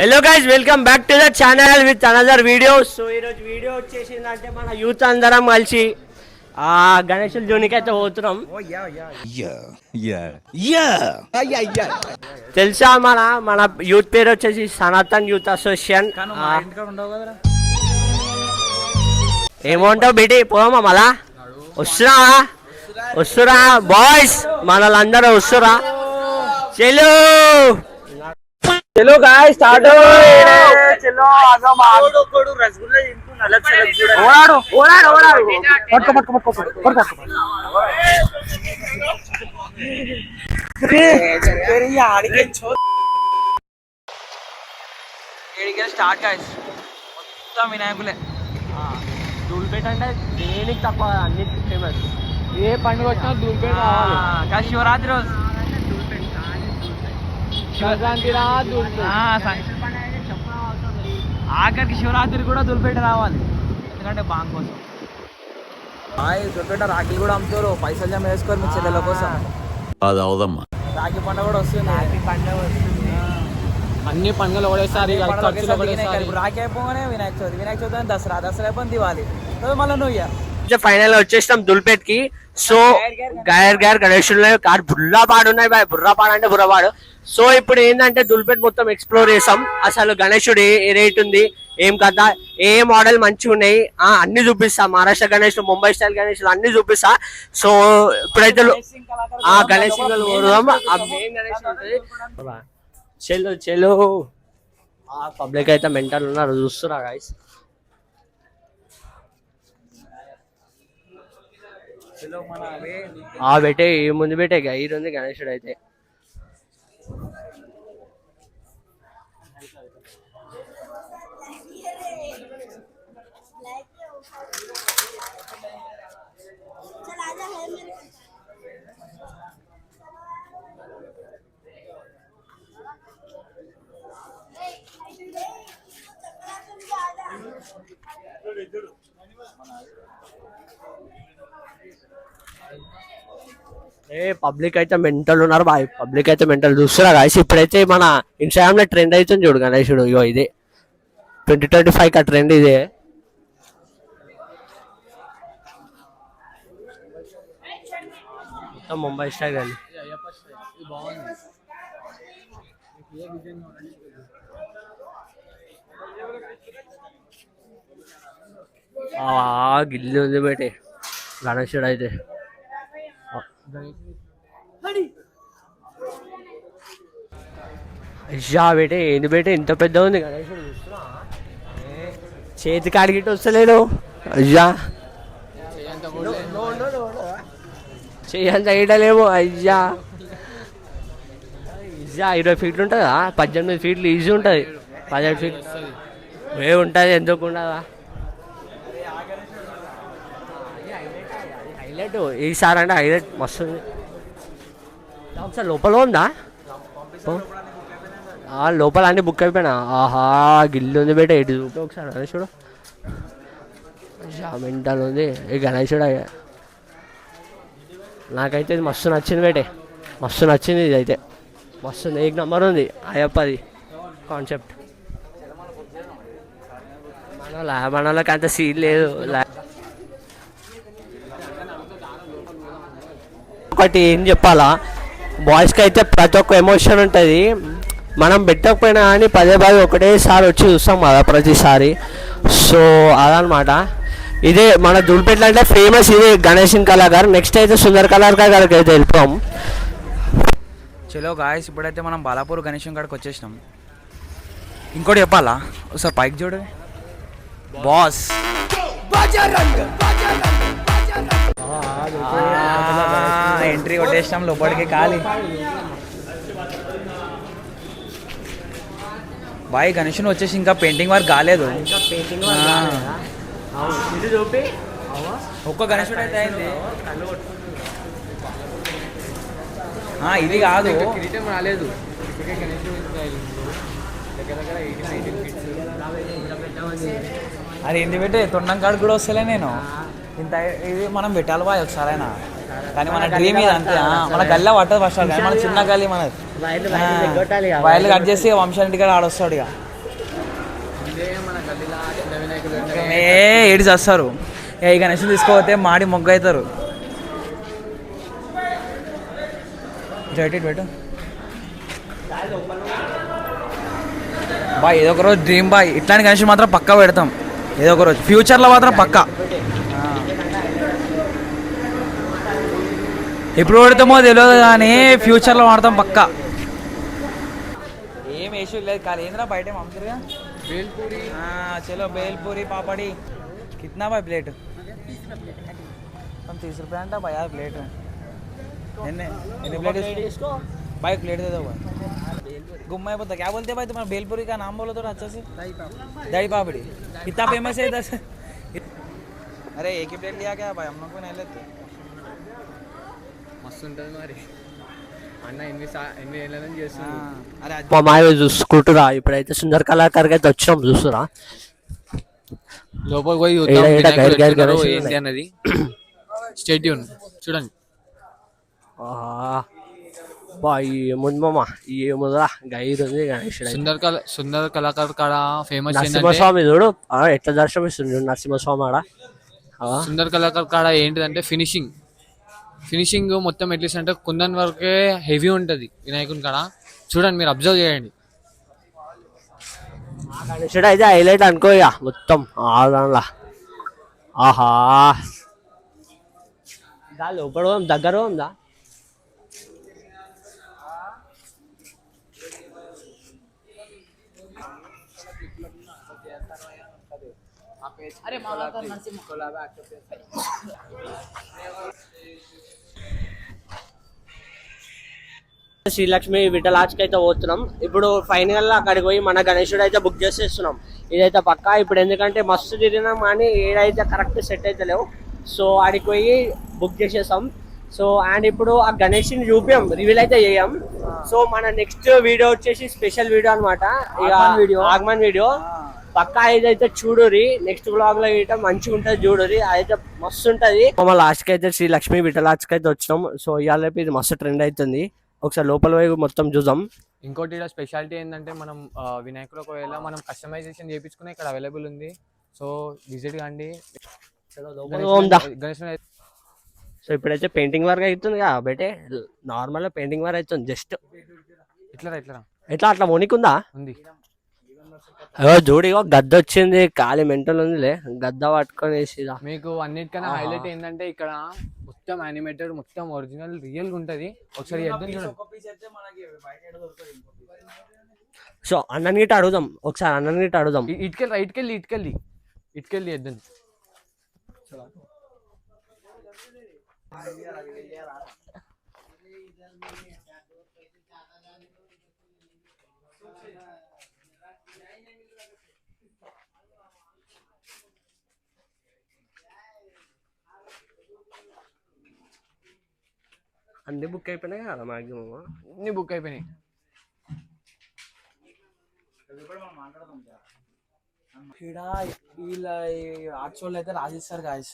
Hello guys, welcome back to the channel with another video. So ఈరోజు video వచ్చేసిందంటే మన youth అందరం కలిసి గణేషుల జోనికి అయితే పోతున్నాం. తెలుసా మన యూత్ పేరు వచ్చేసి సనాతన్ యూత్ అసోసియేషన్. ఏమంటావు బేటీ, పోమా మళ్ళా వస్తురా బాయ్స్, మనలందరూ వస్తురా. చలో चलो गाइस स्टार्ट हो. चलो आजा मारो कोडू रसगुल्ला इनको नलक से लग जुड़ा. ओराडो पटको तेरी यार के छोड़ ఏడికి స్టార్ట్ गाइस. మొత్తం వినాయకులే. దూల్పేట అంటే దేనికి తప్ప అన్నిటికీ ఫేమస్. ఏ పండుగ వచ్చినా దూల్పేట రావాలి. కా శివరాత్రి రోజు ఆఖరికి శివరాత్రి కూడా దుల్పేట రావాలి, ఎందుకంటే బాంగ్ కోసం. దుల్పేట రాఖీలు కూడా అమ్ముతారు, పైసలు జమ వేసుకోరు మీ చెల్లెల కోసం. అది అవుదమ్మా, రాఖీ పండుగ కూడా వస్తుంది. రాఖీ పండుగ వస్తుంది, అన్ని పండుగలు ఒకటేసారి. రాఖీ అయిపోగానే వినాయక చవితి, వినాయక చవితి దసరా, దసరా అయిపోయింది దివాలి, మళ్ళీ న్యూ ఇయర్. ఫైనల్ వచ్చేసినాం దుల్పేట్ కి. సో గైర్ గణేషులు కాదు, బుర్రాపాడు ఉన్నాయి బాయ్. బుర్రాపాడు అంటే బుర్రపాడు. సో ఇప్పుడు ఏంటంటే దుల్పేట్ మొత్తం ఎక్స్ప్లోర్ చేసాం. అసలు గణేశుడు ఏ రేట్ ఉంది, ఏం కదా, ఏ మోడల్ మంచిగా ఉన్నాయి అన్ని చూపిస్తా. మహారాష్ట్ర గణేష్, ముంబై స్టైల్ గణేష్ అన్ని చూపిస్తా. సో ఇప్పుడైతే గణేష్ చెల్లో చెల్లో పబ్లిక్ అయితే మెంటల్ ఉన్నారు, చూస్తున్నా గైస్. బెటే ఏముంది బెటే, గైర్ ఉంది గణేశుడు అయితే. పబ్లిక్ అయితే మెంటల్ ఉన్నారు బాయ్, పబ్లిక్ అయితే మెంటల్ చూస్తున్నా గాయస్. ఇప్పుడైతే మన ఇన్స్టాగ్రామ్ లో ట్రెండ్ అవుతుంది చూడు గణేశుడు. ఇగో ఇదే 2025 కా ట్రెండ్ ఇదే. మొత్తం ముంబై స్టైల్ కానీ గిల్లి ఉంది బేటే గణేశుడు అయితే. బేటే ఏంది బేటే ఇంత పెద్ద ఉంది గణేశుడు, చూస్తున్నా చేతి కాడిగిట్టు వస్తలేదు. అయ్యా చెయ్యంత ఈడలేము. అయ్యా 20 ఫీట్లు ఉంటుందా, 18 ఫీట్లు ఈజీ ఉంటుంది. 18 ఫీట్లు ఉంటుంది, ఎందుకు ఉండదా. హైలైట్ ఈసారి అంటే హైలైట్ మస్తు ఉంది. ఒకసారి లోపల ఉందా, లోపల అన్ని బుక్ అయిపోయినా. ఆహా గిల్లు ఉంది బేట, ఎటు చూపి ఒకసారి గణేశుడు. మెంటల్ ఉంది ఈ గణేశుడు. నాకైతే ఇది మస్తు నచ్చింది బేటే, మస్తు నచ్చింది. ఇది అయితే మస్తు ఉంది, ఏక్ నెంబర్ ఉంది అయ్యప్పది కాన్సెప్ట్. మనోళ్ళకి అంత సీన్ లేదు. ఒకటి ఏం చెప్పాలా, బాయ్స్కి అయితే ప్రతి ఒక్క ఎమోషన్ ఉంటుంది. మనం పెట్టకపోయినా కానీ పదే ఒకటేసారి వచ్చి చూస్తాం కదా ప్రతిసారి. సో అదనమాట. ఇదే మన దుల్పేట అంటే ఫేమస్ ఇదే గణేషన్ కళాకారు. నెక్స్ట్ అయితే సుందర్ కళాకారు గారికి అయితే వెళ్ళిపోయాం. చలో గాయస్, ఇప్పుడైతే మనం బాలాపూర్ గణేషన్ కాడికి వచ్చేసినాం. ఇంకోటి చెప్పాలా, ఒకసారి పైకి చూడు బాస్. ఎంట్రీ కొట్టేసినాం లోపలికి. ఖాళీ బాయ్, గణేషన్ వచ్చేసి ఇంకా పెయింటింగ్ వర్క్ కాలేదు. ఒక్క గణేశుడు అయితే అయింది, ఇది కాదు రాలేదు. అది ఏంది పెట్టే తొండం కాడు కూడా వస్తలే. నేను ఇంత ఇది మనం పెట్టాలి బాయ్ ఒకసారైనా. కానీ మన డ్రీమ్ ఇది అంతే. మన గల్లా పట్టదు ఫస్ట్, మన చిన్న గల్లీ మనది. వైర్లు కట్ చేసి వంశానికి ఆడొస్తాడు. ఇక ఏడి చేస్తారు ఈ గణేష్ తీసుకోపోతే మాడి మొగ్గు అవుతారు. పెట్టు బాయ్, ఏదో ఒక రోజు డ్రీమ్ బాయ్, ఇట్లాంటి గణేష్ మాత్రం పక్కా పెడతాం ఏదో ఒక రోజు, ఫ్యూచర్లో మాత్రం పక్కా. ఎప్పుడు పెడతామో తెలియదు కానీ ఫ్యూచర్లో వాడతాం పక్కా. ఏం ఇష్యూ లేదు, ఖాళీ ఏంద్రా బయట అమ్ముతారుగా బేల్పూరి. చలో బేల్పూరి పాపడి కిतना भाई प्लेट? 30 रुपये अंटा भाई यार प्लेट. प्लेट इसको भाई प्लेट दे दो भाई. गुम्मा बोलता क्या बोलते भाई तुम्हारा बेलपुरी का नाम बोलो थोड़ा अच्छा से. दही पापड़ी कितना फेमस है इधर से? अरे एक ही प्लेट लिया क्या भाई, हम लोग को नहीं लेते. మస్తు ఉంటుంది మరి అన్న ఎన్ని ఏళ్ళ నుంచి చేస్తున్నాం. అరే మా మాయ చూసుకుంటురా. ఇప్పుడైతే సుందర్ కళాకారుకి అయితే వచ్చినాం, చూస్తురా లోపలికి పోయి చూద్దాం వినాయకుడు ఎట్లున్నారో ఏంటి అన్నది. స్టే ట్యూన్ చూడండి. ఏముంది మామ, ఏముందిరా గైర్ ఉంది గణేషుడు. సుందర్ కళాకారు కాడ ఫేమస్ నరసింహస్వామి చూడు ఎట్లా దర్శనం ఇస్తుంది నరసింహస్వామి ఆడ. సుందర్ కళాకారు కాడ ఏంటిదంటే ఫినిషింగ్ మొత్తం ఎట్లీస్ట్ అంటే కుందన్ వరకే హెవీ ఉంటుంది వినాయకుని కాడ. చూడండి మీరు అబ్జర్వ్ చేయండి. గణేషుడు అయితే హైలైట్ అనుకో ఇక మొత్తం ఆదాన్లా. ఆహా లోపల దగ్గర ఉందా? శ్రీలక్ష్మి విఠలాజ్కి అయితే పోతున్నాం. ఇప్పుడు ఫైనల్ గా అక్కడికి పోయి మన గణేశుడు అయితే బుక్ చేసేస్తున్నాం. ఇదైతే పక్కా. ఇప్పుడు ఎందుకంటే మస్తు తిరిగినాం కానీ ఏడైతే కరెక్ట్ సెట్ అయితే లేవు. సో ఆడికి పోయి బుక్ చేసేసాం. సో అండ్ ఇప్పుడు ఆ గణేష్ని చూపాం, రివీల్ అయితే చేయం. సో మన నెక్స్ట్ వీడియో వచ్చేసి స్పెషల్ వీడియో అనమాట, ఆగమన్ వీడియో. పక్కా ఇదైతే చూడురి, నెక్స్ట్ బ్లాగ్ లో ఇట మంచిగా ఉంటది చూడురి, అదైతే మస్తు ఉంటది. మా లాస్ట్ కి అయితే శ్రీ లక్ష్మీ విఠలాజ్కి అయితే వచ్చినాం. సో ఇవాళ ఇది మస్తు ట్రెండ్ అవుతుంది. ఒకసారి లోపల పోయి మొత్తం చూద్దాం. ఇంకోటి స్పెషాలిటీ ఏంటంటే మనం వినాయకుడు ఒకవేళ మనం కస్టమైజేషన్ చేయించుకునే ఇక్కడ అవైలబుల్ ఉంది. సో విజిట్ కాండి. సో ఇప్పుడైతే పెయింటింగ్ వర్క్ అవుతుంది కాబట్టి నార్మల్ గా పెయింటింగ్ వర్క్ అవుతుంది. జస్ట్ ఎట్లా అట్లా మోనికుందా ఉంది. జోడిగా గద్ద వచ్చింది, ఖాళీ మెంటల్ ఉందిలే, గద్ద పట్టుకొనేసి. మీకు అన్నిటికన్నా హైలైట్ ఏంటంటే ఇక్కడ మొత్తం యానిమేటెడ్, మొత్తం ఒరిజినల్ రియల్ గా ఉంటది. ఒకసారి చూడండి. సో అన్నని గిట్ట అడుగుదాం, ఒకసారి అన్నని గిట్ట అడుగుదాం. ఇటుకెళ్ళి ఎద్దాం. అన్ని బుక్ అయిపోయినాయి కదా మాక్సిమం. అన్ని బుక్ అయిపోయినాయి. ఈడ వీళ్ళ ఆర్ట్స్ వాళ్ళు అయితే రాసిస్తారు గాయస్.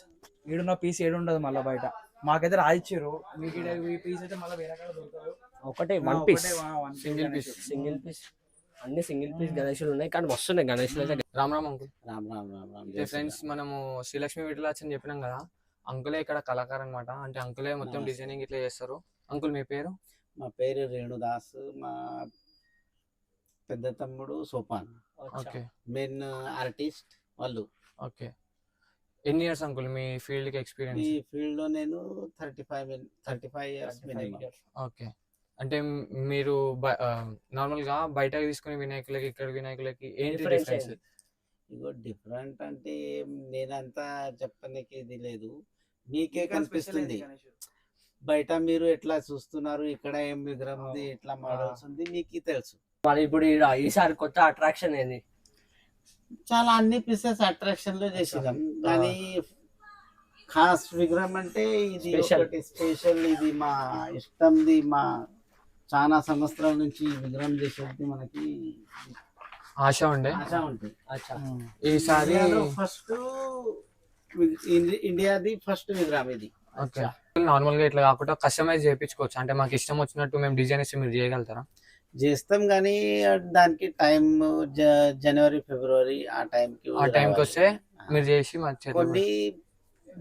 ఈడున్న పీస్ ఏడుండదు మళ్ళీ బయట, మాకైతే రాసిచ్చారు. మీకు ఈ పీస్ అయితే మళ్ళీ వేరే కాడ దొరకదు. ఒకటే వన్ పీస్, సింగిల్ పీస్ అన్ని సింగిల్ పీస్ గణేషులు ఉన్నాయి కానీ వస్తున్నాయి గణేషులు అయితే. రామ్ అంకుల్. రామ్ ఫ్రెండ్స్, మనము శ్రీలక్ష్మి విఠలాజ్ అని చెప్పినాం కదా, అంకులే ఇక్కడ కళాకారు అనమాట. అంటే అంకులే మొత్తం డిజైనింగ్ ఇట్లా చేస్తారు. అంకుల్ మీ పేరు? మా పేరు రేణుదాస్, మా పెద్ద తమ్ముడు సోపాన్. ఓకే. మెయిన్ ఆర్టిస్ట్ వాళ్ళు. ఓకే. ఎన్ని ఇయర్స్ అంకుల్ మీ ఫీల్డ్ కి ఎక్స్పీరియన్స్? ఈ ఫీల్డ్ లో నేను 35 ఇయర్స్ మినిమం. ఓకే. అంటే మీరు నార్మల్ గా బయట తీసుకునే వినాయకులకి ఇక్కడ వినాయకులకి ఏంటి డిఫరెన్స్? ఇగో డిఫరెంట్ అంటే నేనంతా చెప్పడానికి ఇది లేదు, మీకే కనిపిస్తుంది. బయట మీరు ఎట్లా చూస్తున్నారు, ఇక్కడ ఏం విగ్రహం ఉంది, ఎట్లా మోడల్స్ ఉంది మీకు తెలుసు. మరి ఇప్పుడు ఈసారి కొత్త అట్రాక్షన్ ఏంది? చాలా అన్ని పీసెస్ అట్రాక్షన్ లో చేసినాం కానీ ఖాస్ విగ్రహం అంటే ఇది ఒకటి స్పెషల్. ఇది మా ఇష్టంది, మా చాలా సంవత్సరాల నుంచి విగ్రహం చేసేది మనకి ఆశ ఉంటుంది. ఈసారి ఫస్ట్ ఇండియాది ఫస్ట్ విగ్రహం ఇది. నార్మల్ గా ఇట్లా కాకుండా కస్టమైజ్ చేయించుకోవచ్చు. అంటే మాకు ఇష్టం వచ్చినట్టు మేము డిజైన్ ఇస్తే మీరు చేయగలుగుతారా? చేస్తాం కానీ దానికి టైం జనవరి ఫిబ్రవరి ఆ టైంకి ఆ టైంకి వస్తే మీరు చేసి మాకు చేద్దాం. కొన్ని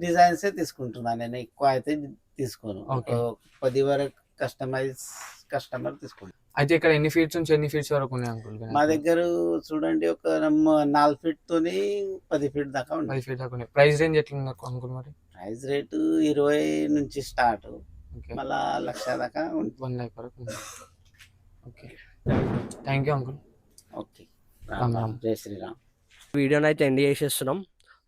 డిజైన్స్ తీసుకుంటున్నాను నేను, ఎక్కువ అయితే తీసుకోను. Okay. 10 వరకు కస్టమర్ తీసుకుంటాను. అయితే ఇక్కడ ఎన్ని ఫీట్స్ నుంచి ఎన్ని ఫీట్స్ వరకు ఉన్నాయి అంకుల్? మా దగ్గర చూడండి ఒక 4 ఫీట్ తోని 10 ఫీట్ దాకా ఉంది. 10 ఫీట్ దాకా ఉన్నాయి. ప్రైస్ రేంజ్ ఎట్లా ఉంది అంకుల్ మరి? ప్రైస్ రేటు 20 నుంచి స్టార్ట్, ఓకే, మళ్ళా 1,00,000 దాకా ఉంటుంది. 1 lakh వరకు ఉంది. Okay, thank you uncle. Okay, Ram Ram, జై శ్రీరామ్. వీడియోని అయితే ఎండ్ చేసేస్తున్నాం.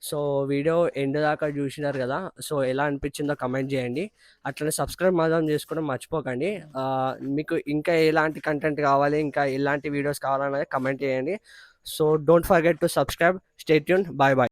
సో వీడియో ఎండ్ దాకా చూసినారు కదా, సో ఎలా అనిపించిందో కమెంట్ చేయండి. అట్లనే సబ్స్క్రైబ్ మాత్రం చేసుకోవడం మర్చిపోకండి. మీకు ఇంకా ఎలాంటి కంటెంట్ కావాలి, ఇంకా ఎలాంటి వీడియోస్ కావాలనేది కమెంట్ చేయండి. So don't forget to subscribe. Stay tuned. Bye bye.